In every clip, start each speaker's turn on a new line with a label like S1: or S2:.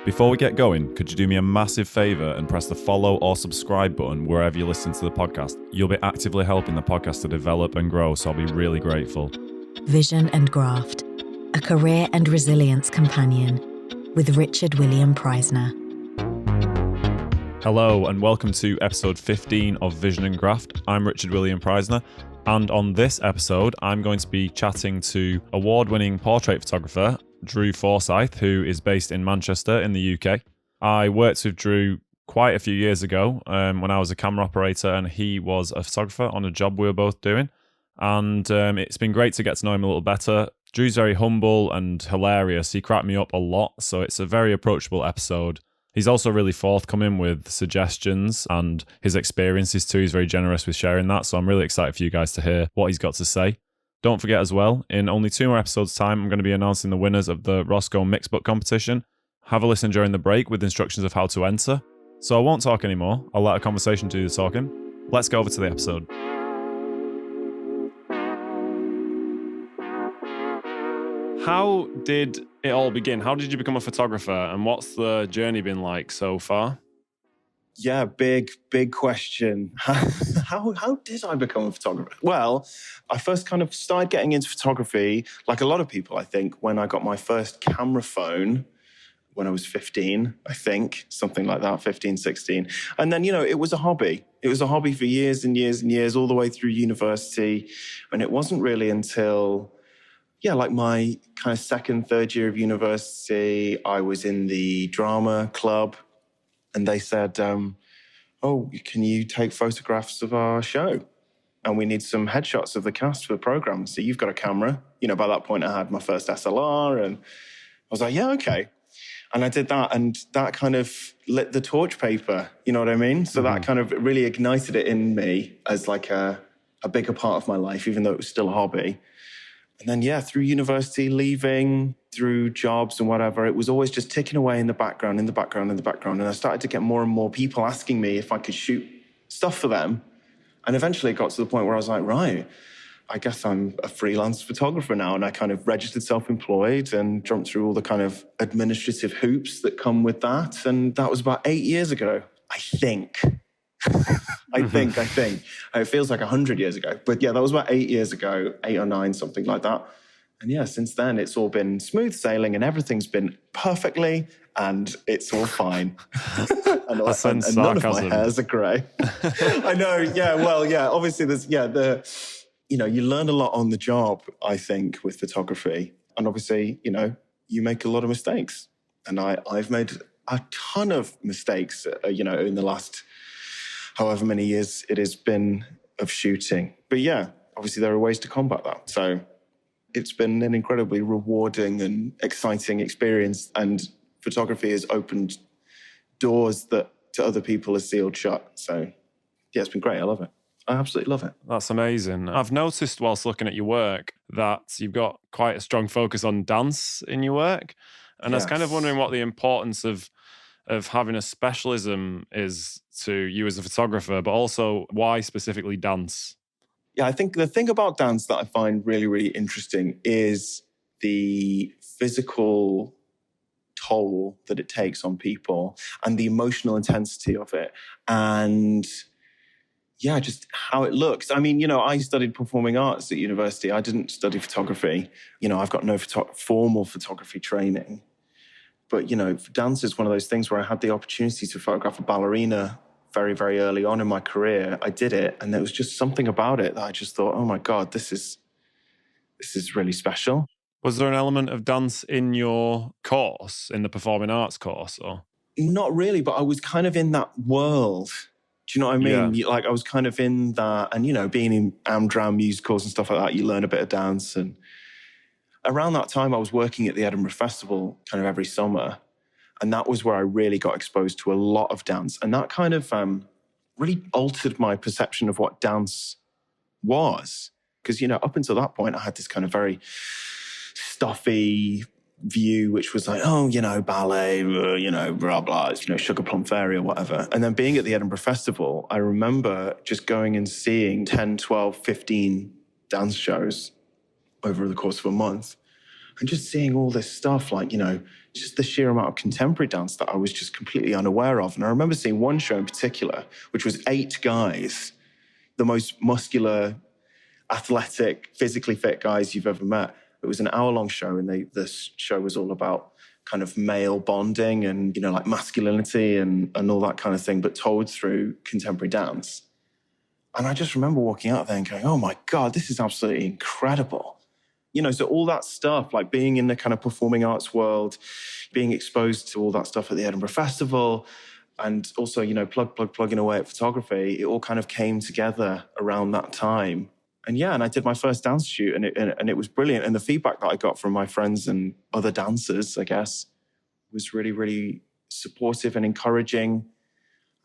S1: Before we get going, could you do me a massive favour and press the follow or subscribe button wherever you listen to the podcast? You'll be actively helping the podcast to develop and grow, so I'll be really grateful.
S2: Vision Graft, a career and resilience companion with Richard William Preisner.
S1: Hello and welcome to episode 15 of Vision Graft. I'm Richard William Preisner, and on this episode I'm going to be chatting to award-winning portrait photographer Drew Forsyth, who is based in Manchester in the UK. I worked with Drew quite a few years ago when I was a camera operator and he was a photographer on a job we were both doing. And it's been great to get to know him a little better. Drew's very humble and hilarious. He cracked me up a lot, so it's a very approachable episode. He's also really forthcoming with suggestions and his experiences too. He's very generous with sharing that, so I'm really excited for you guys to hear what he's got to say. Don't forget as well, in only 2 more episodes' time, I'm going to be announcing the winners of the Rosco MIXBOOK competition. Have a listen during the break with instructions of how to enter. So I won't talk anymore. I'll let a conversation do the talking. Let's go over to the episode. How did it all begin? How did you become a photographer, and what's the journey been like so far?
S3: Yeah, big question. How did I become a photographer? Well, I first kind of started getting into photography, like a lot of people, I think, when I got my first camera phone when I was 15, I think, something like that, 15, 16. And then, it was a hobby. It was a hobby for years and years and years, all the way through university. And it wasn't really until, like my kind of second, third year of university, I was in the drama club. And they said, can you take photographs of our show? And we need some headshots of the cast for the program. So you've got a camera. By that point, I had my first SLR. And I was like, yeah, okay. And I did that. And that kind of lit the torch paper. You know what I mean? So that kind of really ignited it in me as like a bigger part of my life, even though it was still a hobby. And then, through university, leaving, through jobs and whatever, it was always just ticking away in the background. And I started to get more and more people asking me if I could shoot stuff for them. And eventually it got to the point where I was like, right, I guess I'm a freelance photographer now. And I kind of registered self-employed and jumped through all the kind of administrative hoops that come with that. And that was about 8 years ago, I think. I think. It feels like 100 years ago. But that was about 8 years ago, 8 or 9, something like that. And since then, it's all been smooth sailing and everything's been perfectly and it's all fine. and none of my hairs are grey. I know, obviously there's, you learn a lot on the job, I think, with photography. And obviously, you make a lot of mistakes. And I've made a ton of mistakes, in the last however many years it has been of shooting. But obviously there are ways to combat that. So it's been an incredibly rewarding and exciting experience. And photography has opened doors that to other people are sealed shut. So it's been great. I love it. I absolutely love it.
S1: That's amazing. I've noticed whilst looking at your work that you've got quite a strong focus on dance in your work. And I was kind of wondering what the importance of having a specialism is to you as a photographer, but also why specifically dance?
S3: Yeah, I think the thing about dance that I find really, really interesting is the physical toll that it takes on people and the emotional intensity of it. And just how it looks. I mean, I studied performing arts at university. I didn't study photography. I've got no formal photography training. But, dance is one of those things where I had the opportunity to photograph a ballerina very, very early on in my career. I did it, and there was just something about it that I just thought, oh my God, this is really special.
S1: Was there an element of dance in your course, in the performing arts course? Or
S3: not really, but I was kind of in that world. Do you know what I mean?
S1: Yeah.
S3: I was kind of in that, and, being in Amdram musicals and stuff like that, you learn a bit of dance. And around that time, I was working at the Edinburgh Festival kind of every summer. And that was where I really got exposed to a lot of dance. And that kind of really altered my perception of what dance was. Because, up until that point, I had this kind of very stuffy view, which was like, ballet, blah, blah, Sugar Plum Fairy or whatever. And then being at the Edinburgh Festival, I remember just going and seeing 10, 12, 15 dance shows over the course of a month. And just seeing all this stuff, like, just the sheer amount of contemporary dance that I was just completely unaware of. And I remember seeing one show in particular, which was 8 guys, the most muscular, athletic, physically fit guys you've ever met. It was an hour-long show, and the show was all about kind of male bonding and, like masculinity and all that kind of thing, but told through contemporary dance. And I just remember walking out there and going, oh my God, this is absolutely incredible. So all that stuff, like being in the kind of performing arts world, being exposed to all that stuff at the Edinburgh Festival, and also, plugging away at photography, it all kind of came together around that time. And I did my first dance shoot, and it was brilliant. And the feedback that I got from my friends and other dancers, I guess, was really, really supportive and encouraging.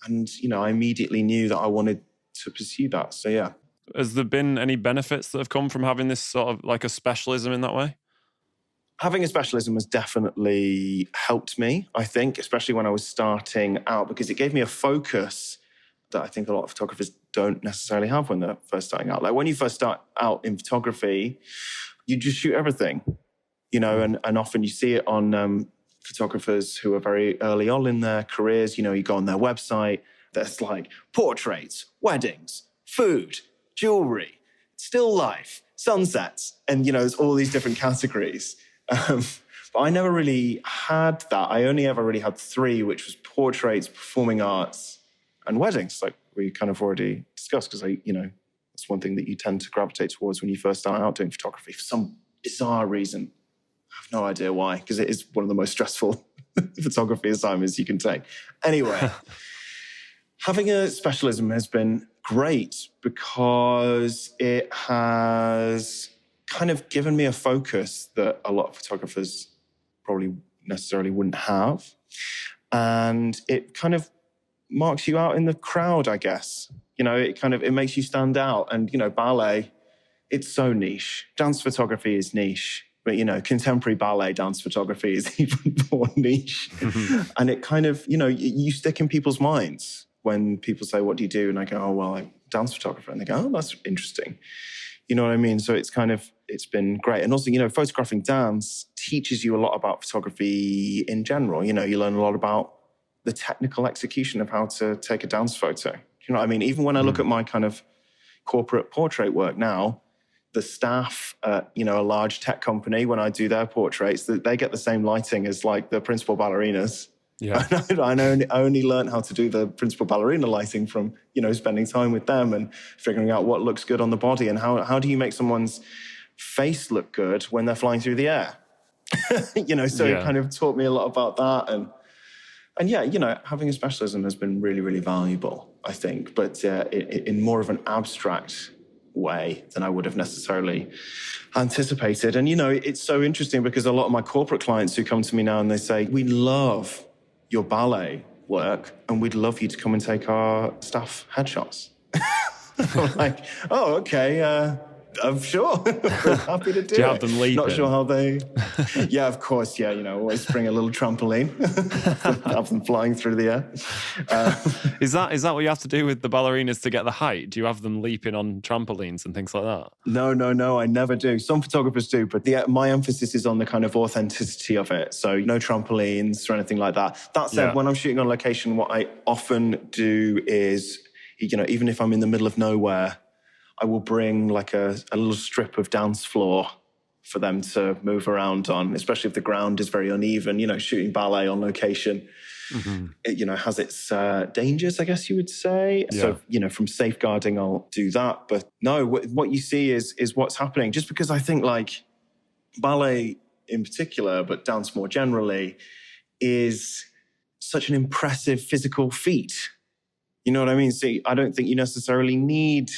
S3: And, I immediately knew that I wanted to pursue that. So, yeah.
S1: Has there been any benefits that have come from having this sort of like a specialism in that way?
S3: Having a specialism has definitely helped me, I think, especially when I was starting out, because it gave me a focus that I think a lot of photographers don't necessarily have when they're first starting out. Like when you first start out in photography, you just shoot everything, and often you see it on photographers who are very early on in their careers. You go on their website, there's like portraits, weddings, food, jewelry, still life, sunsets, and, there's all these different categories. But I never really had that. I only ever really had 3, which was portraits, performing arts, and weddings, like we kind of already discussed, because that's one thing that you tend to gravitate towards when you first start out doing photography for some bizarre reason. I have no idea why, because it is one of the most stressful photography assignments you can take. Anyway, having a specialism has been great because it has kind of given me a focus that a lot of photographers probably necessarily wouldn't have. And it kind of marks you out in the crowd, I guess. It makes you stand out. And, ballet, it's so niche. Dance photography is niche. But, contemporary ballet dance photography is even more niche. And it kind of, you stick in people's minds when people say, what do you do? And I go, oh, well, I'm a dance photographer. And they go, oh, that's interesting. You know what I mean? So it's been great. And also, photographing dance teaches you a lot about photography in general. You learn a lot about the technical execution of how to take a dance photo. You know what I mean? Even when I look at my kind of corporate portrait work now, the staff at, a large tech company, when I do their portraits, they get the same lighting as like the principal ballerinas. Yeah. I only learned how to do the principal ballerina lighting from, spending time with them and figuring out what looks good on the body and how do you make someone's face look good when they're flying through the air? It kind of taught me a lot about that. And having a specialism has been really, really valuable, I think, but in more of an abstract way than I would have necessarily anticipated. And, it's so interesting because a lot of my corporate clients who come to me now and they say, we love your ballet work and we'd love you to come and take our staff headshots. I'm like, oh, okay, I'm sure. Happy to do it.
S1: Do you have them leaping?
S3: Not sure how they... Yeah, of course, yeah, always bring a little trampoline. Have them flying through the air.
S1: Is that what you have to do with the ballerinas to get the height? Do you have them leaping on trampolines and things like that?
S3: No, I never do. Some photographers do, but my emphasis is on the kind of authenticity of it. So no trampolines or anything like that. That said, when I'm shooting on location, what I often do is, even if I'm in the middle of nowhere, I will bring like a little strip of dance floor for them to move around on, especially if the ground is very uneven. Shooting ballet on location, it, has its dangers, I guess you would say. Yeah. So, from safeguarding, I'll do that. But no, what you see is what's happening. Just because I think like ballet in particular, but dance more generally, is such an impressive physical feat. You know what I mean? See, I don't think you necessarily need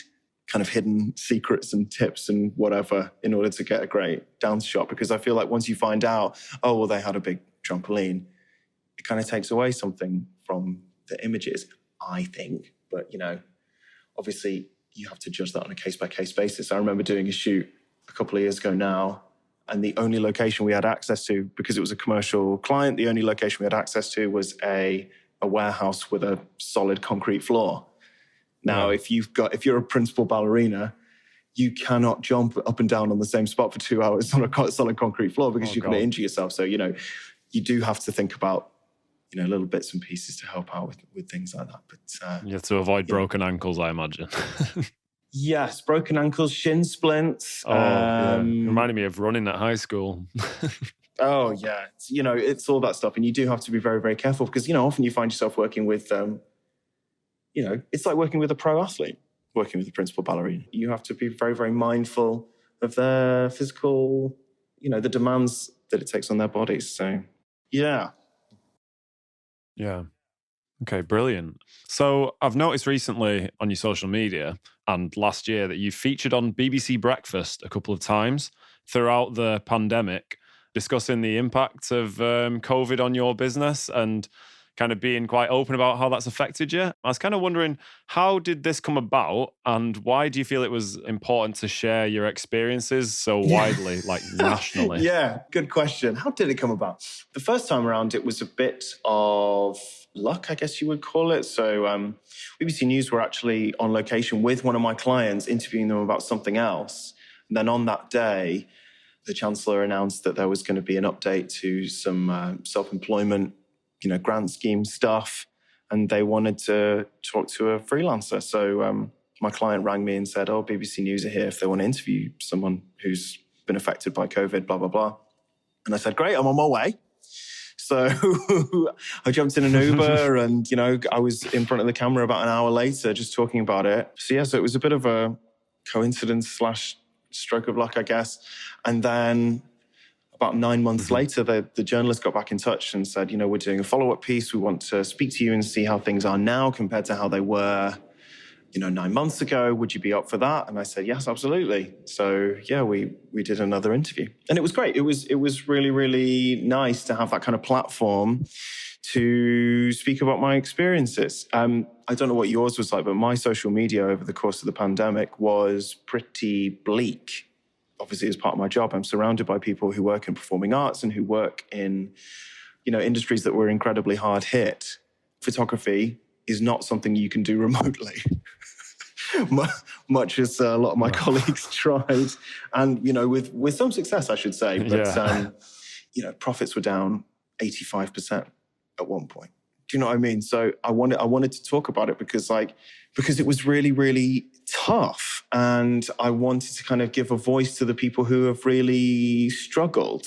S3: kind of hidden secrets and tips and whatever in order to get a great dance shot, because I feel like once you find out, oh, well, they had a big trampoline, it kind of takes away something from the images, I think. But, obviously you have to judge that on a case-by-case basis. I remember doing a shoot a couple of years ago now, and the only location we had access to, because it was a commercial client, the only location we had access to was a warehouse with a solid concrete floor. Now, if you're a principal ballerina, you cannot jump up and down on the same spot for 2 hours on a solid concrete floor because you're going to injure yourself. So, you do have to think about, little bits and pieces to help out with things like that. But
S1: you have to avoid broken ankles, I imagine.
S3: Yes, broken ankles, shin splints.
S1: Reminded me of running at high school.
S3: Oh, yeah. It's all that stuff. And you do have to be very, very careful because, often you find yourself working with, it's like working with a pro athlete, working with a principal ballerina. You have to be very, very mindful of their physical, the demands that it takes on their bodies. So, yeah.
S1: Yeah. Okay, brilliant. So I've noticed recently on your social media and last year that you featured on BBC Breakfast a couple of times throughout the pandemic, discussing the impact of COVID on your business and kind of being quite open about how that's affected you. I was kind of wondering, how did this come about and why do you feel it was important to share your experiences so widely, like nationally?
S3: Yeah, good question. How did it come about? The first time around, it was a bit of luck, I guess you would call it. So BBC News were actually on location with one of my clients, interviewing them about something else. And then on that day, the Chancellor announced that there was going to be an update to some self-employment, grant scheme stuff, and they wanted to talk to a freelancer. So my client rang me and said, BBC News are here if they want to interview someone who's been affected by COVID, blah, blah, blah. And I said, great, I'm on my way. So I jumped in an Uber and, I was in front of the camera about an hour later just talking about it. So it was a bit of a coincidence / stroke of luck, I guess. And then about 9 months later, the journalist got back in touch and said, we're doing a follow-up piece. We want to speak to you and see how things are now compared to how they were, 9 months ago. Would you be up for that? And I said, yes, absolutely. So yeah, we did another interview and it was great. It was really, really nice to have that kind of platform to speak about my experiences. I don't know what yours was like, but my social media over the course of the pandemic was pretty bleak. Obviously, as part of my job, I'm surrounded by people who work in performing arts and who work in, industries that were incredibly hard hit. Photography is not something you can do remotely, much as a lot of my colleagues tried, and with some success, I should say. But profits were down 85% at one point. Do you know what I mean? So I wanted to talk about it because it was really, really tough. And I wanted to kind of give a voice to the people who have really struggled.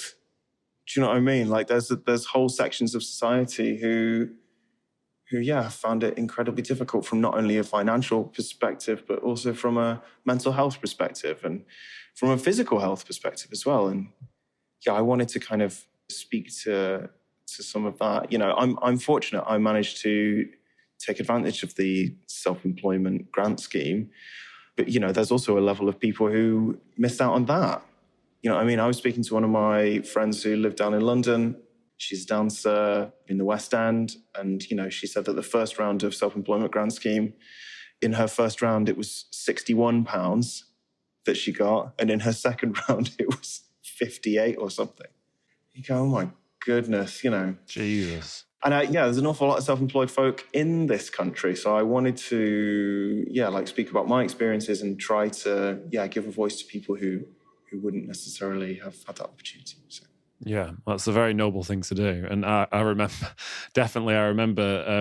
S3: Do you know what I mean? Like there's whole sections of society who found it incredibly difficult from not only a financial perspective, but also from a mental health perspective and from a physical health perspective as well. And I wanted to kind of speak to some of that. I'm fortunate I managed to take advantage of the self-employment grant scheme. But, there's also a level of people who missed out on that. I was speaking to one of my friends who lived down in London. She's a dancer in the West End. And, she said that the first round of self-employment grant scheme, in her first round, it was £61 that she got. And in her second round, it was 58 or something. You go, oh my goodness,
S1: Jesus.
S3: And there's an awful lot of self-employed folk in this country. So I wanted to, speak about my experiences and try to, give a voice to people who wouldn't necessarily have had that opportunity. So.
S1: Yeah, that's a very noble thing to do. And I remember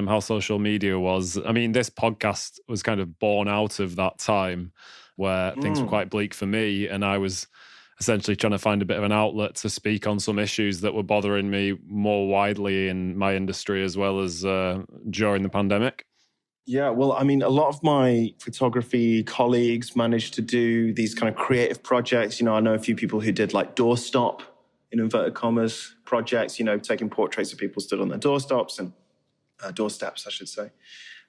S1: how social media was. I mean, this podcast was kind of born out of that time where things were quite bleak for me. And I was essentially trying to find a bit of an outlet to speak on some issues that were bothering me more widely in my industry as well as during the pandemic.
S3: Yeah, well, I mean, a lot of my photography colleagues managed to do these kind of creative projects. I know a few people who did like doorstop, in inverted commas, projects, taking portraits of people stood on their doorsteps, I should say,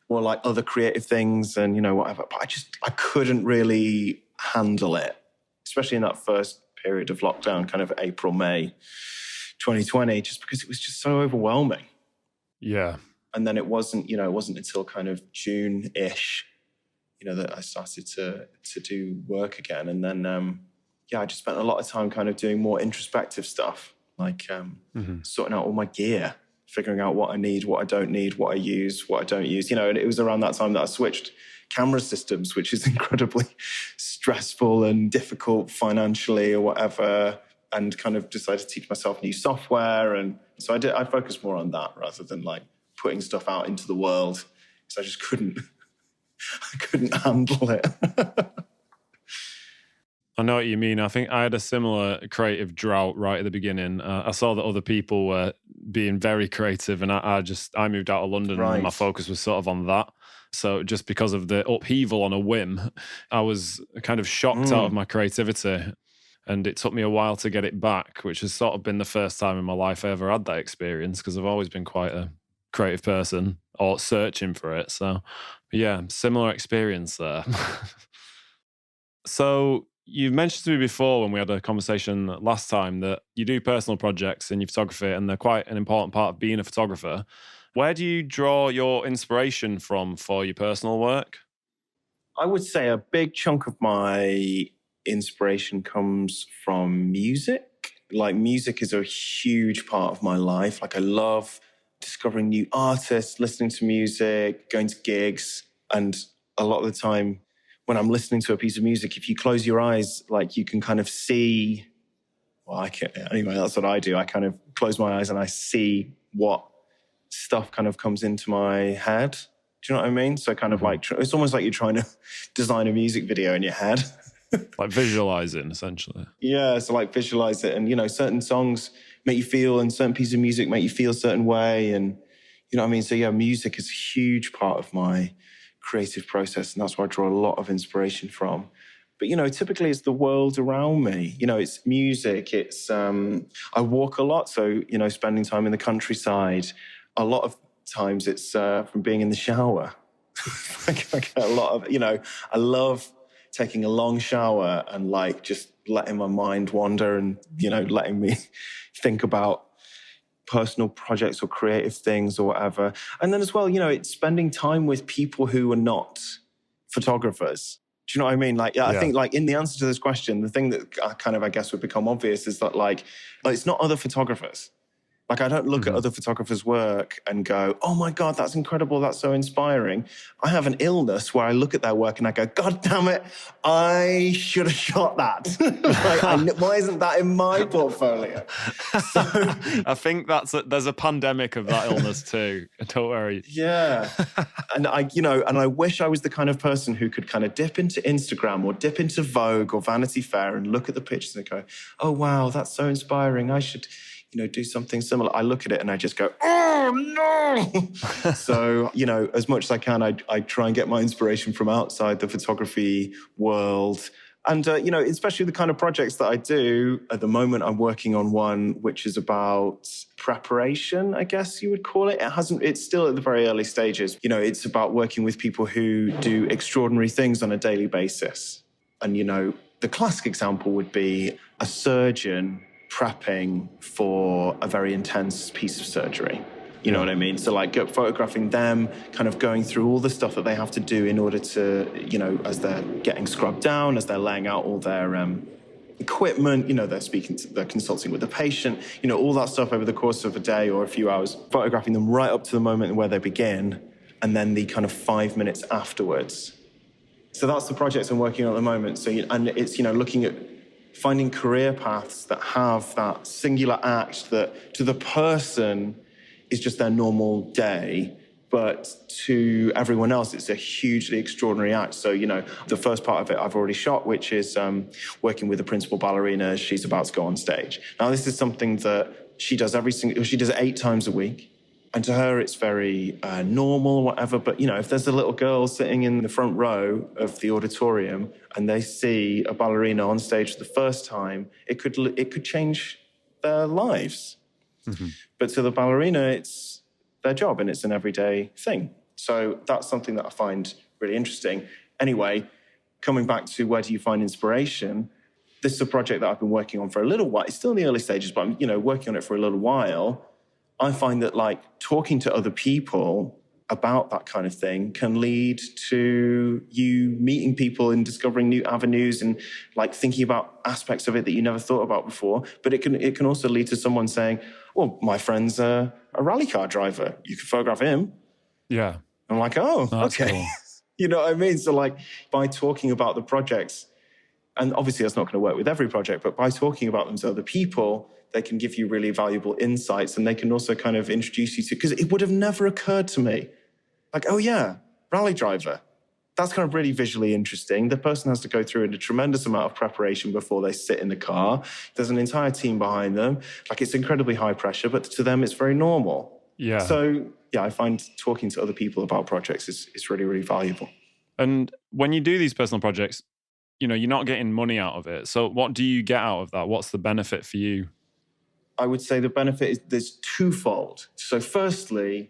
S3: or like other creative things and, whatever. But I couldn't really handle it, especially in that first period of lockdown, kind of April, May 2020, just because it was just so overwhelming.
S1: Yeah.
S3: And then it wasn't until kind of June-ish, that I started to do work again. And then, I just spent a lot of time kind of doing more introspective stuff, like sorting out all my gear, figuring out what I need, what I don't need, what I use, what I don't use. And it was around that time that I switched camera systems, which is incredibly stressful and difficult financially or whatever, and kind of decided to teach myself new software. And so I focused more on that rather than like putting stuff out into the world, because I just couldn't handle it.
S1: I know what you mean. I think I had a similar creative drought right at the beginning. I saw that other people were being very creative, and I moved out of London,
S3: Right.
S1: and my focus was sort of on that. So just because of the upheaval on a whim, I was kind of shocked out of my creativity, and it took me a while to get it back, which has sort of been the first time in my life I ever had that experience, because I've always been quite a creative person or searching for it. So yeah, similar experience there. So you mentioned to me before when we had a conversation last time that you do personal projects in your photography, and they're quite an important part of being a photographer. Where do you draw your inspiration from for your personal work?
S3: I would say a big chunk of my inspiration comes from music. Like, music is a huge part of my life. Like, I love discovering new artists, listening to music, going to gigs. And a lot of the time when I'm listening to a piece of music, if you close your eyes, like, you can kind of see, anyway, that's what I do. I kind of close my eyes and I see what stuff kind of comes into my head. Do you know what I mean? So kind of like, it's almost like you're trying to design a music video in your head.
S1: Like visualizing, essentially.
S3: Yeah, so like visualize it. And, you know, certain songs make you feel, and certain pieces of music make you feel a certain way. And, you know what I mean? So yeah, music is a huge part of my creative process. And that's where I draw a lot of inspiration from. But, you know, typically it's the world around me. You know, it's music. It's, I walk a lot. So, you know, spending time in the countryside. A lot of times it's from being in the shower. I get a lot of, you know, I love taking a long shower and like just letting my mind wander and, you know, letting me think about personal projects or creative things or whatever. And then as well, you know, it's spending time with people who are not photographers. Do you know what I mean? Like, I think like in the answer to this question, the thing that kind of, I guess, would become obvious is that like, it's not other photographers. Like, I don't look at other photographers' work and go, oh my God, that's incredible, that's so inspiring. I have an illness where I look at their work and I go, God damn it, I should have shot that. Like, why isn't that in my portfolio? So,
S1: I think there's a pandemic of that illness too. Don't worry.
S3: Yeah. And I wish I was the kind of person who could kind of dip into Instagram or dip into Vogue or Vanity Fair and look at the pictures and go, oh wow, that's so inspiring. I should, you know, do something similar. I look at it and I just go, oh no. So, you know, as much as I can, I try and get my inspiration from outside the photography world. And, you know, especially the kind of projects that I do. At the moment, I'm working on one which is about preparation, I guess you would call it. It's still at the very early stages. You know, it's about working with people who do extraordinary things on a daily basis. And, you know, the classic example would be a surgeon prepping for a very intense piece of surgery. You know what I mean? So like photographing them, kind of going through all the stuff that they have to do in order to, you know, as they're getting scrubbed down, as they're laying out all their equipment, you know, they're consulting with the patient, you know, all that stuff over the course of a day or a few hours, photographing them right up to the moment where they begin, and then the kind of 5 minutes afterwards. So that's the project I'm working on at the moment. So, and it's, you know, looking at finding career paths that have that singular act that to the person is just their normal day, but to everyone else, it's a hugely extraordinary act. So, you know, the first part of it I've already shot, which is working with the principal ballerina as she's about to go on stage. Now, this is something that she does she does it 8 times a week. And to her, it's very normal or whatever. But, you know, if there's a little girl sitting in the front row of the auditorium and they see a ballerina on stage for the first time, it could change their lives. Mm-hmm. But to the ballerina, it's their job and it's an everyday thing. So that's something that I find really interesting. Anyway, coming back to where do you find inspiration? This is a project that I've been working on for a little while. It's still in the early stages, but I'm, you know, working on it for a little while. I find that like talking to other people about that kind of thing can lead to you meeting people and discovering new avenues and like thinking about aspects of it that you never thought about before. But it can also lead to someone saying, well, my friend's a rally car driver. You could photograph him.
S1: Yeah.
S3: I'm like, oh,
S1: that's
S3: okay.
S1: Cool.
S3: You know what I mean? So like by talking about the projects, and obviously that's not going to work with every project, but by talking about them to other people, they can give you really valuable insights, and they can also kind of introduce you to, because it would have never occurred to me. Like, oh yeah, rally driver. That's kind of really visually interesting. The person has to go through a tremendous amount of preparation before they sit in the car. There's an entire team behind them. Like, it's incredibly high pressure, but to them, it's very normal.
S1: Yeah.
S3: So, yeah, I find talking to other people about projects is really, really valuable.
S1: And when you do these personal projects, you know, you're not getting money out of it. So what do you get out of that? What's the benefit for you?
S3: I would say the benefit is there's twofold. So firstly,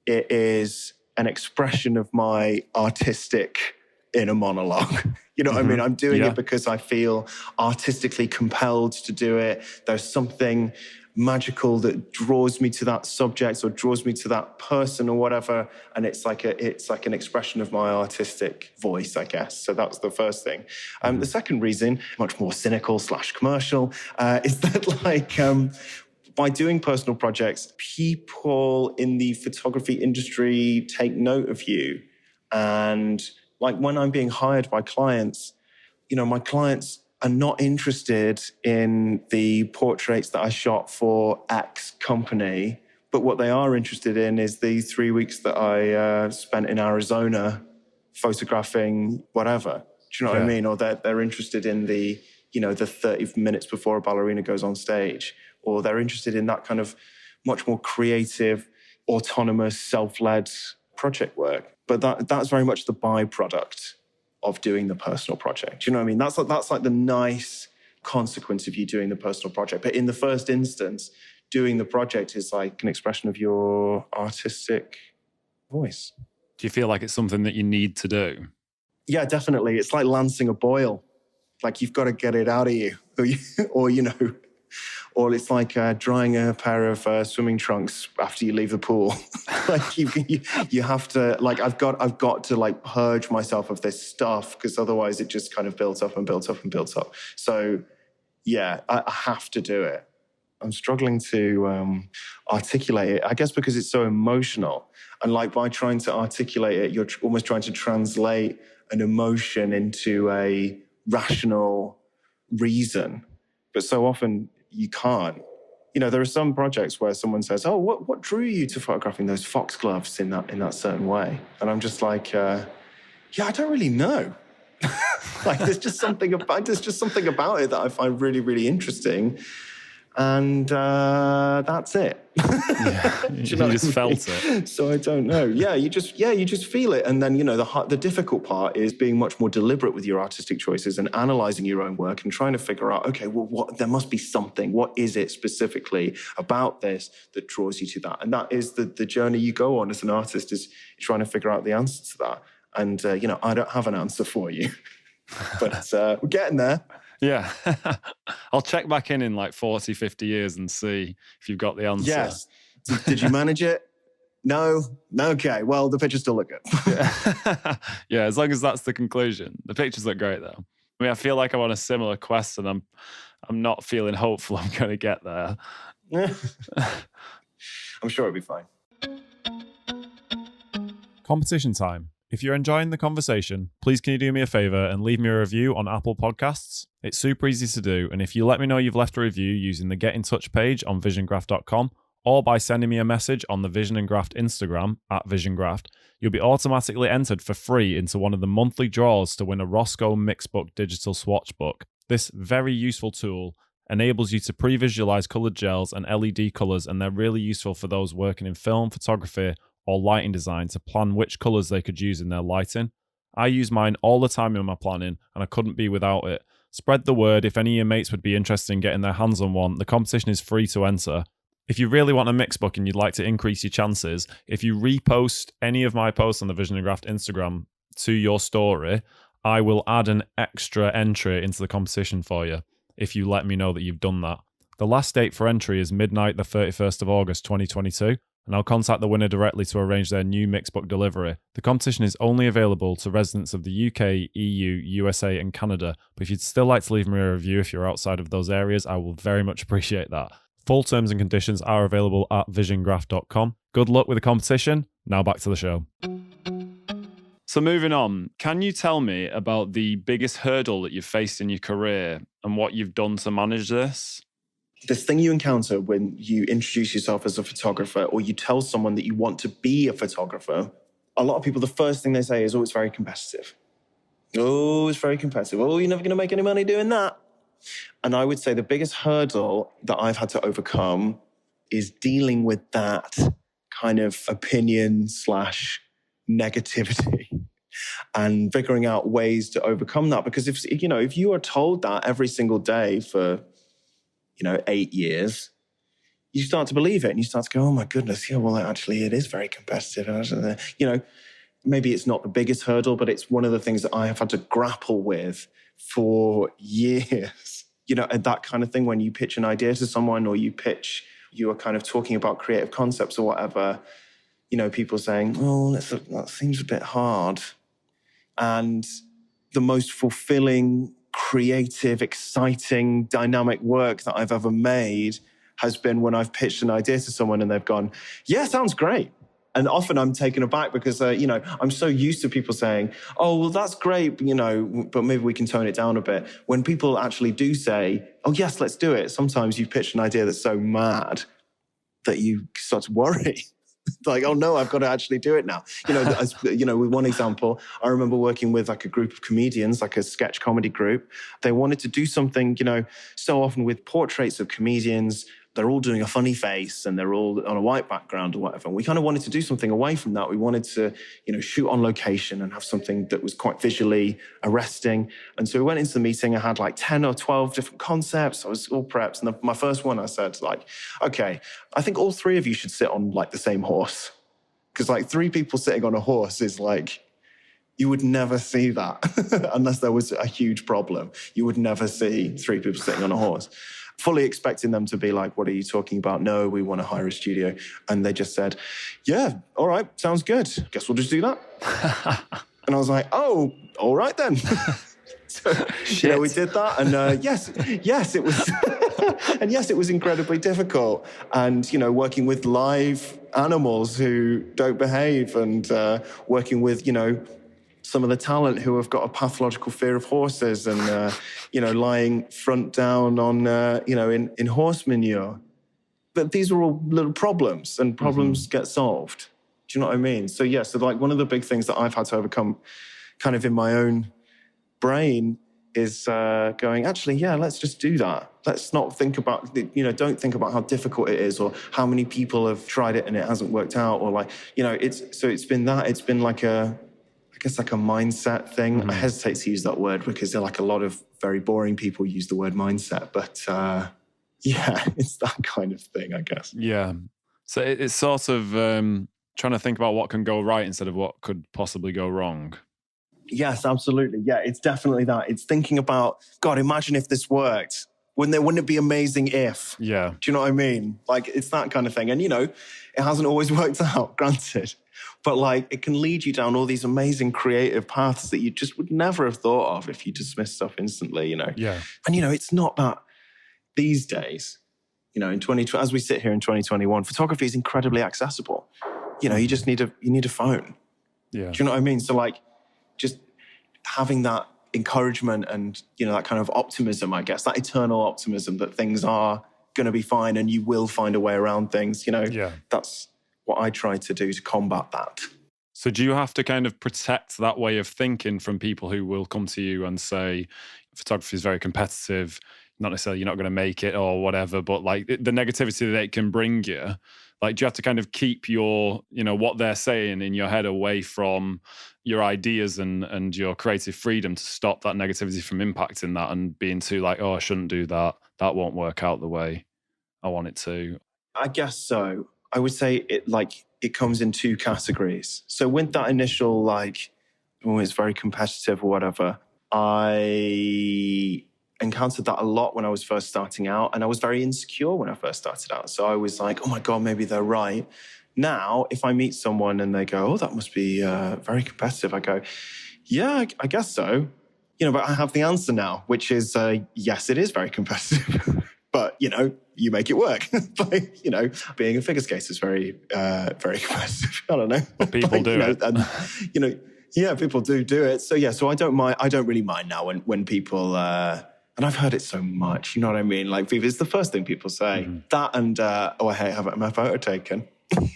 S3: it is an expression of my artistic inner monologue. You know what I mean? I'm doing it because I feel artistically compelled to do it. There's something magical that draws me to that subject or draws me to that person or whatever. And it's like an expression of my artistic voice, I guess. So that's the first thing. The second reason, much more cynical / commercial, is that by doing personal projects, people in the photography industry take note of you. And like when I'm being hired by clients, you know, my clients are not interested in the portraits that I shot for X company, but what they are interested in is the 3 weeks that I spent in Arizona photographing whatever. Do you know what I mean? Or they're interested in the 30 minutes before a ballerina goes on stage, or they're interested in that kind of much more creative, autonomous, self-led project work. But that's very much the byproduct of doing the personal project. Do you know what I mean? That's like the nice consequence of you doing the personal project. But in the first instance, doing the project is like an expression of your artistic voice.
S1: Do you feel like it's something that you need to do?
S3: Yeah, definitely. It's like lancing a boil. Like you've got to get it out of you, or it's like drying a pair of swimming trunks after you leave the pool. Like you have to, like, I've got to like purge myself of this stuff, because otherwise it just kind of builds up and builds up and builds up. So yeah, I have to do it. I'm struggling to articulate it, I guess because it's so emotional. And like by trying to articulate it, you're almost trying to translate an emotion into a rational reason. But so often you can't. You know, there are some projects where someone says, oh, what drew you to photographing those foxgloves in that certain way? And I'm just like, yeah, I don't really know. Like there's just something about it that I find really, really interesting. And that's it.
S1: Yeah, you just felt it.
S3: So I don't know. Yeah, you just feel it. And then, you know, the difficult part is being much more deliberate with your artistic choices and analyzing your own work and trying to figure out, okay, well, there must be something. What is it specifically about this that draws you to that? And that is the journey you go on as an artist, is trying to figure out the answer to that. And, you know, I don't have an answer for you, but we're getting there.
S1: Yeah. I'll check back in like 40, 50 years and see if you've got the answer.
S3: Yes. Did you manage it? No? Okay. Well, the pictures still look good.
S1: Yeah, as long as that's the conclusion. The pictures look great, though. I mean, I feel like I'm on a similar quest, and I'm not feeling hopeful I'm going to get there.
S3: I'm sure it'll be fine.
S1: Competition time. If you're enjoying the conversation, please can you do me a favour and leave me a review on Apple Podcasts? It's super easy to do, and if you let me know you've left a review using the Get in Touch page on visiongraft.com or by sending me a message on the Vision and Graft Instagram at Vision Graft, you'll be automatically entered for free into one of the monthly draws to win a Rosco MIXBOOK Digital Swatchbook. This very useful tool enables you to pre-visualize coloured gels and LED colours, and they're really useful for those working in film, photography, or lighting design to plan which colours they could use in their lighting. I use mine all the time in my planning, and I couldn't be without it. Spread the word if any of your mates would be interested in getting their hands on one. The competition is free to enter. If you really want a mixbook and you'd like to increase your chances, if you repost any of my posts on the Vision and Graft Instagram to your story, I will add an extra entry into the competition for you if you let me know that you've done that. The last date for entry is midnight the 31st of August 2022. And I'll contact the winner directly to arrange their new mixbook delivery. The competition is only available to residents of the UK, EU, USA, and Canada, but if you'd still like to leave me a review if you're outside of those areas, I will very much appreciate that. Full terms and conditions are available at visiongraft.com. Good luck with the competition. Now back to the show. So moving on, can you tell me about the biggest hurdle that you've faced in your career and what you've done to manage this?
S3: This thing you encounter when you introduce yourself as a photographer or you tell someone that you want to be a photographer, a lot of people, the first thing they say is, oh, it's very competitive. Oh, it's very competitive. Oh, you're never going to make any money doing that. And I would say the biggest hurdle that I've had to overcome is dealing with that kind of opinion / negativity and figuring out ways to overcome that. Because if you are told that every single day for, 8 years, you start to believe it and you start to go, oh my goodness, yeah, well, actually it is very competitive. Maybe it's not the biggest hurdle, but it's one of the things that I have had to grapple with for years. And that kind of thing, when you pitch an idea to someone or you are kind of talking about creative concepts or whatever, people saying, oh, that seems a bit hard. And the most fulfilling, creative, exciting, dynamic work that I've ever made has been when I've pitched an idea to someone and they've gone, yeah, sounds great. And often I'm taken aback because, I'm so used to people saying, oh, well, that's great, but maybe we can tone it down a bit. When people actually do say, oh, yes, let's do it, sometimes you pitch an idea that's so mad that you start to worry. Like, oh no, I've got to actually do it now. With one example, I remember working with like a group of comedians, like a sketch comedy group. They wanted to do something, so often with portraits of comedians, they're all doing a funny face and they're all on a white background or whatever. And we kind of wanted to do something away from that. We wanted to, shoot on location and have something that was quite visually arresting. And so we went into the meeting. I had like 10 or 12 different concepts. I was all prepped. And my first one, I said like, okay, I think all 3 of you should sit on like the same horse. Because like 3 people sitting on a horse is like, you would never see that unless there was a huge problem. You would never see 3 people sitting on a horse. Fully expecting them to be like, what are you talking about? No, we want to hire a studio. And they just said, yeah, all right, sounds good. Guess we'll just do that. And I was like, oh, all right then. So, we did that. And yes, it was. And yes, it was incredibly difficult. And, working with live animals who don't behave and working with, some of the talent who have got a pathological fear of horses and, lying front down on, in horse manure. But these are all little problems and problems get solved. Do you know what I mean? So, so like one of the big things that I've had to overcome kind of in my own brain is going, actually, yeah, let's just do that. Let's not think about, don't think about how difficult it is or how many people have tried it and it hasn't worked out or like, it's been like a mindset thing. I hesitate to use that word because they're like a lot of very boring people use the word mindset, but it's that kind of thing, I guess.
S1: Yeah. So it's sort of trying to think about what can go right instead of what could possibly go wrong.
S3: Yes, absolutely. Yeah, it's definitely that. It's thinking about, God, imagine if this worked. Wouldn't it be amazing if?
S1: Yeah.
S3: Do you know what I mean? Like, it's that kind of thing. And, it hasn't always worked out, granted. But, like, it can lead you down all these amazing creative paths that you just would never have thought of if you dismiss stuff instantly,
S1: Yeah. And,
S3: it's not that these days, in 2020, as we sit here in 2021, photography is incredibly accessible. You just need a phone.
S1: Yeah.
S3: Do you know what I mean? So, like, just having that encouragement and, that kind of optimism, I guess, that eternal optimism that things are going to be fine and you will find a way around things, that's what I try to do to combat that.
S1: So do you have to kind of protect that way of thinking from people who will come to you and say, photography is very competitive, not necessarily you're not going to make it or whatever, but like the negativity that it can bring you, like, do you have to kind of keep your, what they're saying in your head away from your ideas and your creative freedom to stop that negativity from impacting that and being too like, oh, I shouldn't do that. That won't work out the way I want it to?
S3: I guess so. I would say it comes in 2 categories. So with that initial, like, oh, it's very competitive or whatever, I encountered that a lot when I was first starting out. And I was very insecure when I first started out. So I was like, oh my God, maybe they're right. Now, if I meet someone and they go, oh, that must be very competitive, I go, yeah, I guess so. But I have the answer now, which is, yes, it is very competitive. But, you make it work. Like, being a figure skater is very, very competitive. I don't know.
S1: But people do it.
S3: And, Yeah, people do it. So yeah, so I don't really mind now when people, and I've heard it so much, you know what I mean? Like, it's the first thing people say. That and, oh, I hate having my photo taken.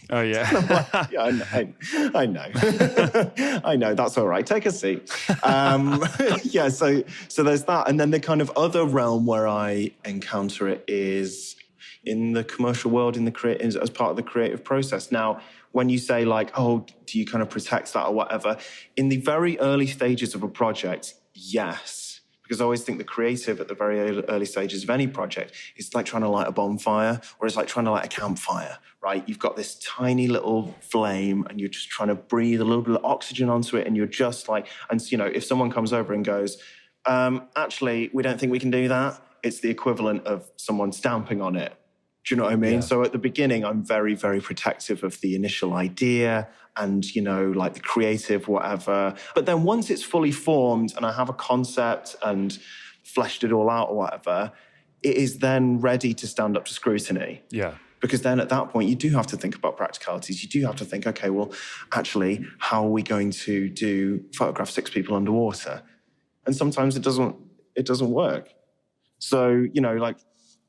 S1: Oh, yeah.
S3: And I'm like, yeah, I know. I know, that's all right. Take a seat. Yeah, so there's that. And then the kind of other realm where I encounter it is in the commercial world, as part of the creative process. Now, when you say like, oh, do you kind of protect that or whatever? In the very early stages of a project, yes. Because I always think the creative at the very early stages of any project is like trying to light a bonfire, or it's like trying to light a campfire, right? You've got this tiny little flame and you're just trying to breathe a little bit of oxygen onto it, and you're just like, and you know, if someone comes over and goes, actually, we don't think we can do that, it's the equivalent of someone stamping on it. Do you know what I mean? Yeah. So at the beginning, I'm very, very protective of the initial idea and, you know, like the creative, whatever. But then once it's fully formed and I have a concept and fleshed it all out or whatever, it is then ready to stand up to scrutiny.
S1: Yeah.
S3: Because then at that point, you do have to think about practicalities. You do have to think, okay, well, actually, how are we going to photograph 6 people underwater? And sometimes it doesn't work. So, you know, like,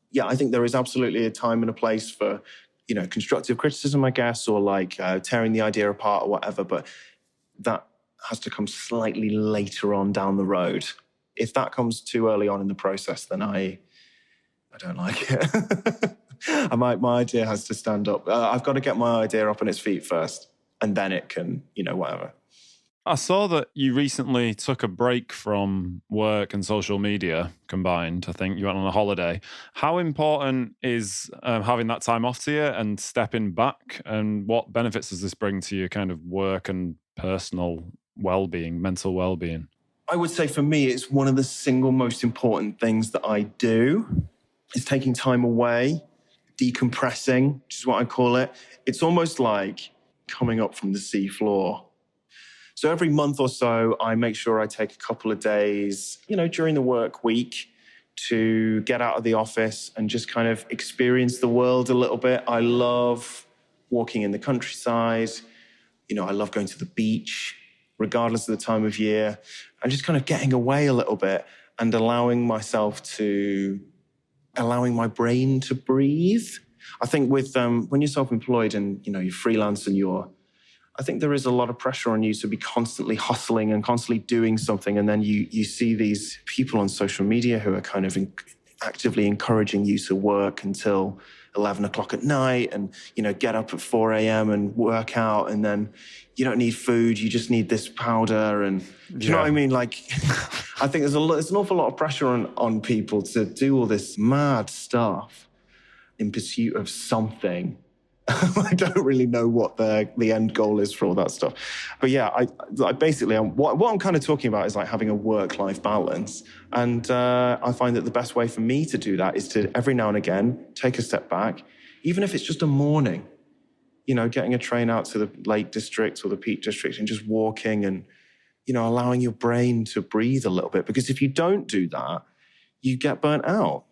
S3: yeah, I think there is absolutely a time and a place for, you know, constructive criticism, I guess, or like tearing the idea apart or whatever, but that has to come slightly later on down the road. If that comes too early on in the process, then I don't like it. My idea has to stand up. I've got to get my idea up on its feet first, and then it can, you know, whatever.
S1: I saw that you recently took a break from work and social media combined. I think you went on a holiday. How important is having that time off to you and stepping back? And what benefits does this bring to your kind of work and personal well-being, mental well-being?
S3: I would say for me, it's one of the single most important things that I do is taking time away, decompressing, which is what I call it. It's almost like coming up from the sea floor. So every month or so, I make sure I take a couple of days, you know, during the work week to get out of the office and just kind of experience the world a little bit. I love walking in the countryside. You know, I love going to the beach, regardless of the time of year, and just kind of getting away a little bit and allowing my brain to breathe. I think with when you're self-employed and, you know, you're freelance and I think there is a lot of pressure on you to be constantly hustling and constantly doing something. And then you see these people on social media who are kind of actively encouraging you to work until 11 o'clock at night and, you know, get up at 4 a.m. and work out. And then you don't need food. You just need this powder. And do you know what I mean? Like, I think there's an awful lot of pressure on people to do all this mad stuff in pursuit of something. I don't really know what the end goal is for all that stuff. But yeah, I basically, what I'm kind of talking about is like having a work-life balance. And I find that the best way for me to do that is to every now and again take a step back, even if it's just a morning, you know, getting a train out to the Lake District or the Peak District and just walking and, you know, allowing your brain to breathe a little bit. Because if you don't do that, you get burnt out.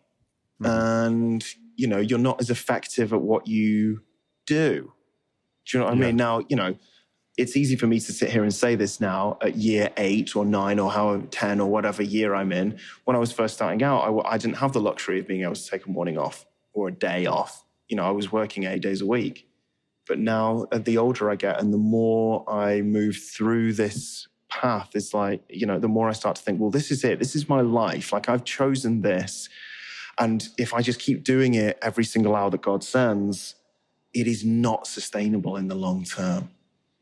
S3: Mm-hmm. And, you know, you're not as effective at what you do. Do you know what I mean? Now, you know, it's easy for me to sit here and say this now at year 8 or 9 or however 10 or whatever year I'm in. When I was first starting out, I didn't have the luxury of being able to take a morning off or a day off. You know, I was working 8 days a week. But now, the older I get and the more I move through this path, it's like, you know, the more I start to think, well, this is it. This is my life. Like, I've chosen this. And if I just keep doing it every single hour that God sends, it is not sustainable in the long term.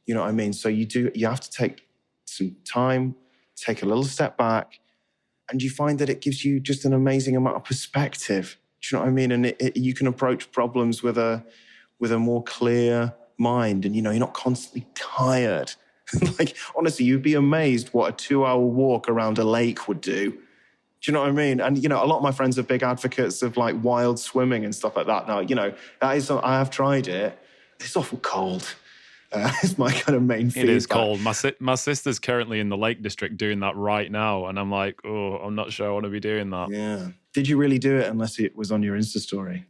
S3: You know what I mean? So you have to take some time, take a little step back, and you find that it gives you just an amazing amount of perspective. Do you know what I mean? And you can approach problems with a more clear mind, and, you know, you're not constantly tired. Like, honestly, you'd be amazed what a 2-hour walk around a lake would do. Do you know what I mean? And, you know, a lot of my friends are big advocates of like wild swimming and stuff like that. Now, you know, I have tried it. It's awful cold. It's my kind of main feedback.
S1: It is cold. My sister's currently in the Lake District doing that right now. And I'm like, oh, I'm not sure I want to be doing that.
S3: Yeah. Did you really do it unless it was on your Insta story?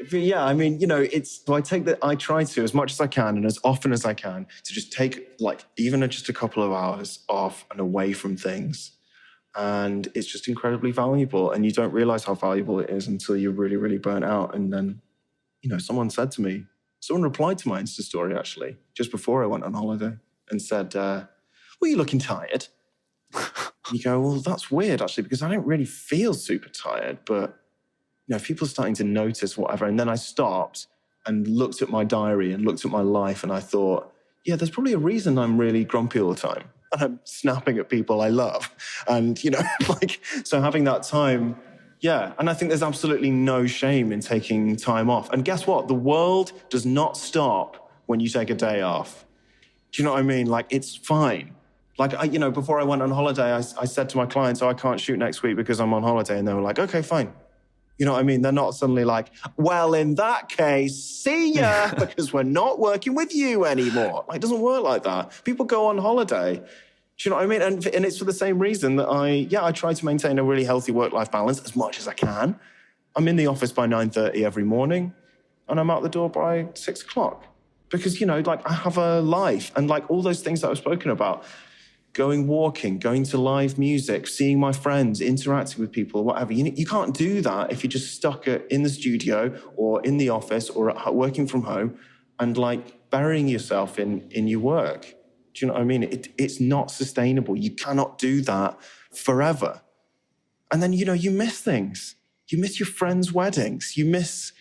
S3: But yeah, I mean, so I try to, as much as I can and as often as I can, to just take like even just a couple of hours off and away from things. And it's just incredibly valuable. And you don't realize how valuable it is until you're really, really burnt out. And then, someone replied to my Insta story actually, just before I went on holiday and said, well, you're looking tired. You go, well, that's weird actually, because I don't really feel super tired, but people are starting to notice whatever. And then I stopped and looked at my diary and looked at my life and I thought, yeah, there's probably a reason I'm really grumpy all the time. And I'm snapping at people I love. And, so having that time, yeah. And I think there's absolutely no shame in taking time off. And guess what? The world does not stop when you take a day off. Do you know what I mean? Like, it's fine. Like, before I went on holiday, I said to my clients, I can't shoot next week because I'm on holiday. And they were like, okay, fine. You know what I mean? They're not suddenly like, well, in that case, see ya, because we're not working with you anymore. Like, it doesn't work like that. People go on holiday. Do you know what I mean? And it's for the same reason that I try to maintain a really healthy work-life balance as much as I can. I'm in the office by 9:30 every morning, and I'm out the door by 6 o'clock. Because, I have a life, and all those things that I've spoken about, going walking, going to live music, seeing my friends, interacting with people, whatever. You can't do that if you're just stuck in the studio or in the office or working from home and burying yourself in your work. Do you know what I mean? It's not sustainable. You cannot do that forever. And then, you miss things. You miss your friends' weddings. You miss,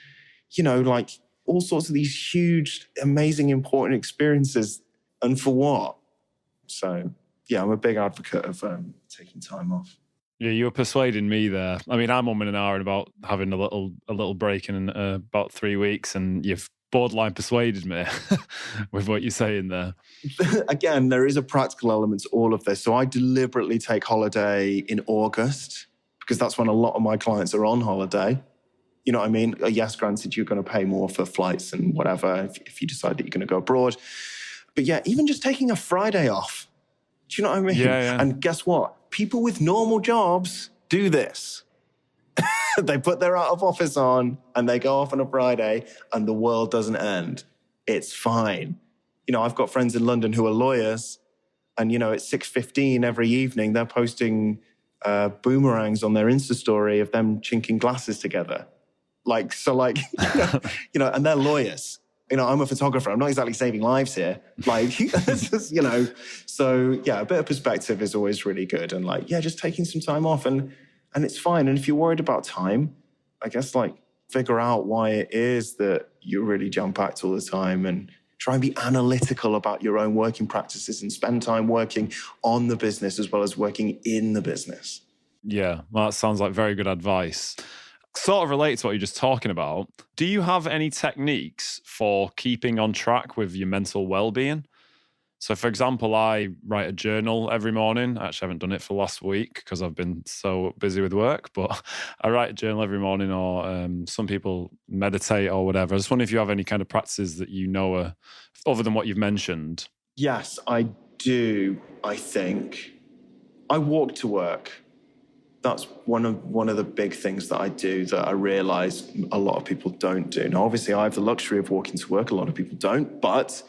S3: all sorts of these huge, amazing, important experiences. And for what? So yeah, I'm a big advocate of taking time off.
S1: Yeah, you were persuading me there. I mean, I'm umming and ahhing about having a little break in about 3 weeks, and you've borderline persuaded me with what you're saying there.
S3: Again, there is a practical element to all of this. So I deliberately take holiday in August because that's when a lot of my clients are on holiday. You know what I mean? Yes, granted, you're going to pay more for flights and whatever if you decide that you're going to go abroad. But yeah, even just taking a Friday off. Do you know what I mean?
S1: Yeah.
S3: And guess what? People with normal jobs do this. They put their out of office on and they go off on a Friday and the world doesn't end. It's fine. I've got friends in London who are lawyers and, at 6:15 every evening, they're posting boomerangs on their Insta story of them chinking glasses together. And they're lawyers. I'm a photographer. I'm not exactly saving lives here. So yeah, a bit of perspective is always really good. And just taking some time off and it's fine. And if you're worried about time, I guess figure out why it is that you're really jam-packed all the time and try and be analytical about your own working practices and spend time working on the business as well as working in the business.
S1: Yeah, well, that sounds like very good advice. Sort of related to what you're just talking about, do you have any techniques for keeping on track with your mental well-being? So, for example, I write a journal every morning. I actually haven't done it for last week because I've been so busy with work, but I write a journal every morning, or some people meditate or whatever. I just wonder if you have any kind of practices that are other than what you've mentioned.
S3: Yes, I do, I think. I walk to work. That's one of the big things that I do that I realize a lot of people don't do. Now, obviously, I have the luxury of walking to work. A lot of people don't, but,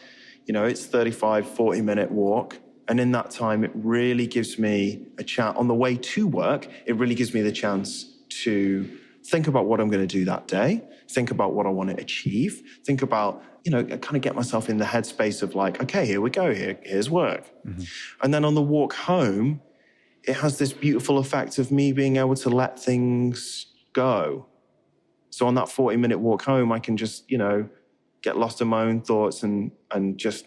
S3: it's 35, 40-minute walk. And in that time, it really gives me a chance. On the way to work, it really gives me the chance to think about what I'm going to do that day, think about what I want to achieve, think about, kind of get myself in the headspace of okay, here we go, here's work. Mm-hmm. And then on the walk home, it has this beautiful effect of me being able to let things go. So on that 40-minute walk home, I can just, get lost in my own thoughts and just,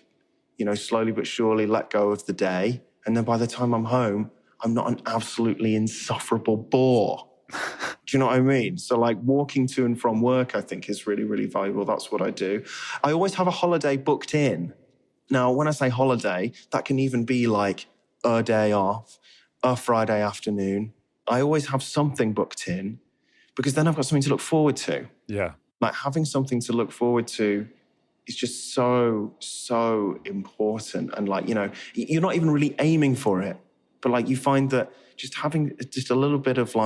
S3: slowly but surely let go of the day. And then by the time I'm home, I'm not an absolutely insufferable bore. Do you know what I mean? So walking to and from work, I think is really, really valuable. That's what I do. I always have a holiday booked in. Now, when I say holiday, that can even be a day off, a Friday afternoon. I always have something booked in because then I've got something to look forward to.
S1: Yeah.
S3: Having something to look forward to is just so, so important. And you're not even really aiming for it, but you find that just having just a little bit of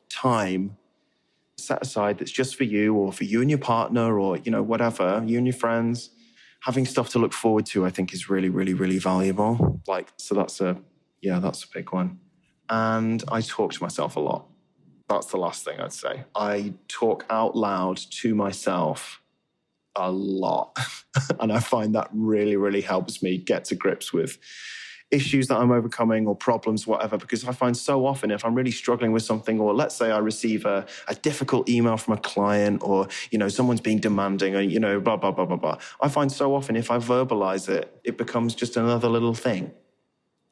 S3: time set aside that's just for you or for you and your partner or, whatever, you and your friends. Having stuff to look forward to, I think, is really, really, really valuable. So that's a big one. And I talk to myself a lot. That's the last thing I'd say. I talk out loud to myself a lot. And I find that really, really helps me get to grips with issues that I'm overcoming or problems, whatever, because I find so often if I'm really struggling with something, or let's say I receive a difficult email from a client, or, someone's being demanding, or, blah, blah, blah, blah, blah. I find so often if I verbalize it, it becomes just another little thing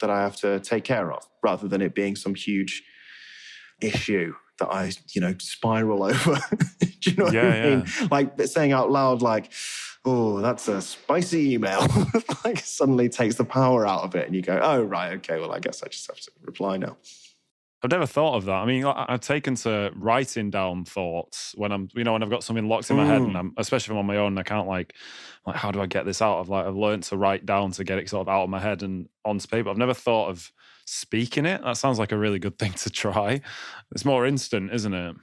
S3: that I have to take care of, rather than it being some huge issue that I, spiral over. Do you know what I mean?
S1: Yeah.
S3: Like saying out loud, like, oh, that's a spicy email. Like suddenly takes the power out of it, and you go, oh, right, okay, well, I guess I just have to reply now.
S1: I've never thought of that. I mean, I've taken to writing down thoughts when I'm, when I've got something locked in my head, and especially if I'm on my own, I can't like, how do I get this out? I've learned to write down to get it sort of out of my head and onto paper. I've never thought of speaking it. That sounds like a really good thing to try. It's more instant, isn't it?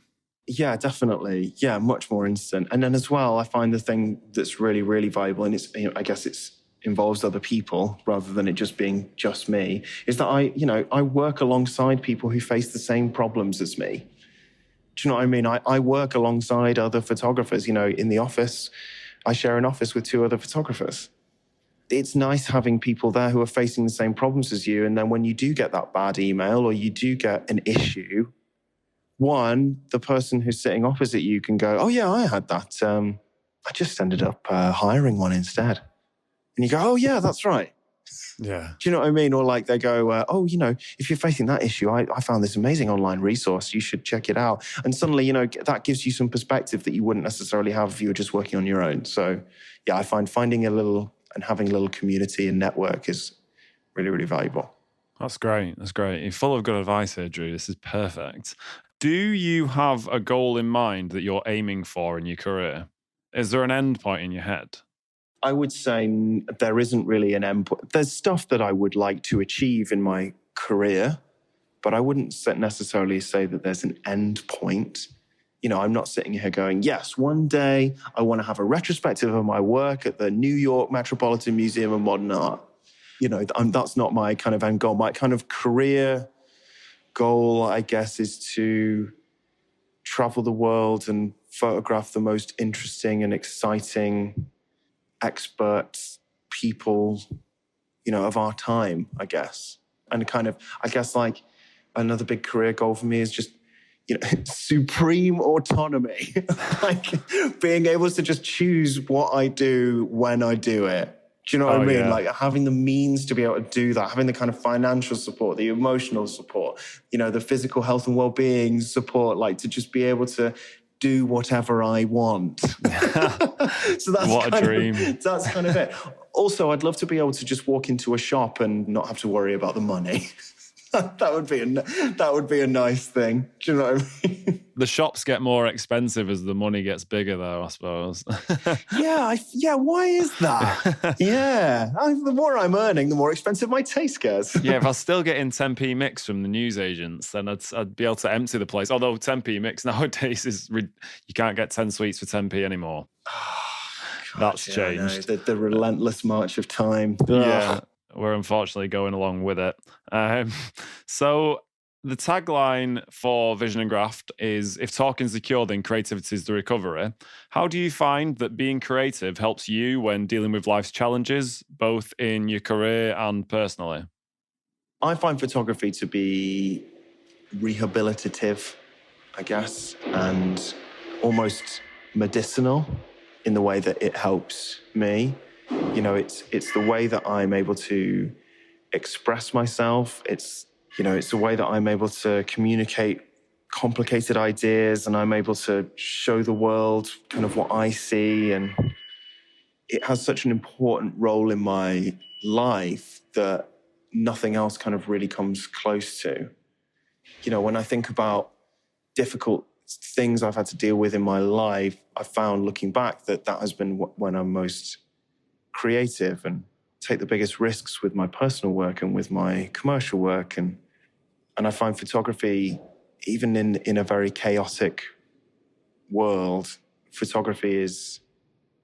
S3: Yeah, definitely. Yeah, much more instant. And then as well, I find the thing that's really, really valuable, and it's, I guess it's involves other people rather than it just being just me, is that I work alongside people who face the same problems as me. Do you know what I mean? I work alongside other photographers. In the office, I share an office with 2 other photographers. It's nice having people there who are facing the same problems as you. And then when you do get that bad email or you do get an issue, the person who's sitting opposite you can go, oh yeah, I had that. I just ended up hiring one instead. And you go, oh yeah, that's right.
S1: Yeah.
S3: Do you know what I mean? Or like they go, if you're facing that issue, I found this amazing online resource. You should check it out. And suddenly, that gives you some perspective that you wouldn't necessarily have if you were just working on your own. So yeah, I find finding having a little community and network is really, really valuable.
S1: That's great. That's great. You're full of good advice here, Drew. This is perfect. Do you have a goal in mind that you're aiming for in your career? Is there an end point in your head?
S3: I would say there isn't really an end point. There's stuff that I would like to achieve in my career, but I wouldn't necessarily say that there's an end point. I'm not sitting here going, yes, one day I want to have a retrospective of my work at the New York Metropolitan Museum of Modern Art. That's not my kind of end goal. My kind of career goal, I guess, is to travel the world and photograph the most interesting and exciting experts, people, of our time, I guess. And kind of, I guess, like another big career goal for me is just, supreme autonomy. Like being able to just choose what I do when I do it. Do you know what I mean?
S1: Yeah.
S3: Like having the means to be able to do that, having the kind of financial support, the emotional support, the physical health and well-being support, like to just be able to do whatever I want. So that's
S1: what a dream.
S3: That's kind of it. Also, I'd love to be able to just walk into a shop and not have to worry about the money. That would be a nice thing. Do you know what I mean?
S1: The shops get more expensive as the money gets bigger, though, I suppose.
S3: Yeah. Why is that? Yeah. The more I'm earning, the more expensive my taste gets.
S1: Yeah, if I was still getting 10p mix from the newsagents, then I'd be able to empty the place. Although 10p mix nowadays you can't get 10 sweets for 10p anymore. That's changed.
S3: The relentless march of time.
S1: Yeah. We're unfortunately going along with it. So the tagline for Vision Graft is, if talking's the cure, then creativity's the recovery. How do you find that being creative helps you when dealing with life's challenges, both in your career and personally?
S3: I find photography to be rehabilitative, I guess, and almost medicinal in the way that it helps me. It's the way that I'm able to express myself. It's the way that I'm able to communicate complicated ideas, and I'm able to show the world kind of what I see. And it has such an important role in my life that nothing else kind of really comes close to. When I think about difficult things I've had to deal with in my life, I found looking back that has been when I'm most creative and take the biggest risks with my personal work and with my commercial work. And I find photography, even in a very chaotic world, photography is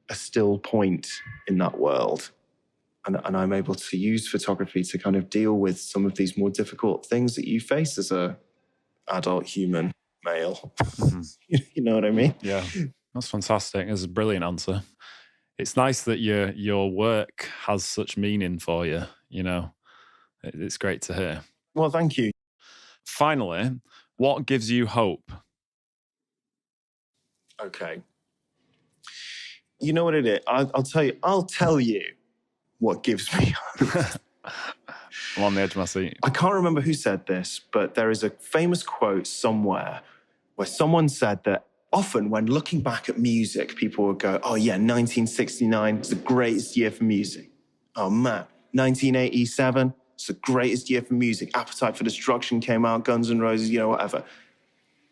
S3: a still point in that world. And I'm able to use photography to kind of deal with some of these more difficult things that you face as a adult human male. Mm-hmm. You know what I mean?
S1: Yeah, that's fantastic. It's a brilliant answer. It's nice that your work has such meaning for you, you know. It's great to hear.
S3: Well, thank you.
S1: Finally, what gives you hope?
S3: Okay. You know what it is? I'll tell you what gives me hope.
S1: I'm on the edge of my seat.
S3: I can't remember who said this, but there is a famous quote somewhere where someone said that often when looking back at music, people would go, oh yeah, 1969 is the greatest year for music. Oh man, 1987, it's the greatest year for music. Appetite for Destruction came out, Guns N' Roses, you know, whatever.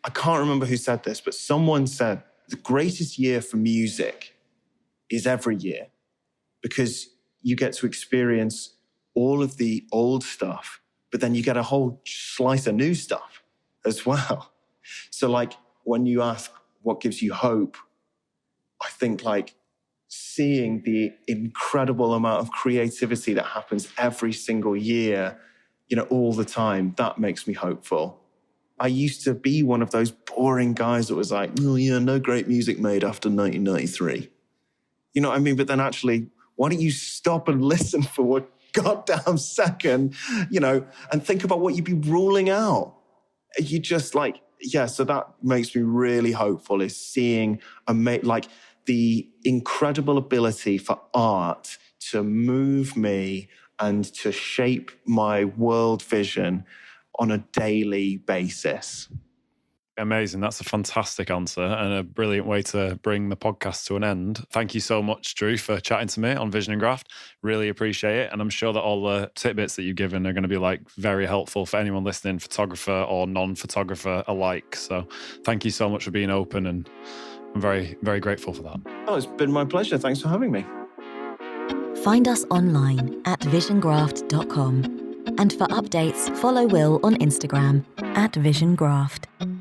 S3: I can't remember who said this, but someone said the greatest year for music is every year because you get to experience all of the old stuff, but then you get a whole slice of new stuff as well. So like when you ask what gives you hope, I think like seeing the incredible amount of creativity that happens every single year, you know, all the time, that makes me hopeful. I used to be one of those boring guys that was like, oh yeah, no great music made after 1993. You know what I mean? But then actually, why don't you stop and listen for a goddamn second, you know, and think about what you'd be ruling out? You just like, yeah, so that makes me really hopeful is seeing like the incredible ability for art to move me and to shape my world vision on a daily basis.
S1: Amazing. That's a fantastic answer and a brilliant way to bring the podcast to an end. Thank you so much, Drew, for chatting to me on Vision and Graft. Really appreciate it. And I'm sure that all the tidbits that you've given are going to be like very helpful for anyone listening, photographer or non-photographer alike. So thank you so much for being open, and I'm very, very grateful for that.
S3: Oh, it's been my pleasure. Thanks for having me.
S2: Find us online at visiongraft.com. And for updates, follow Will on Instagram @VisionGraft.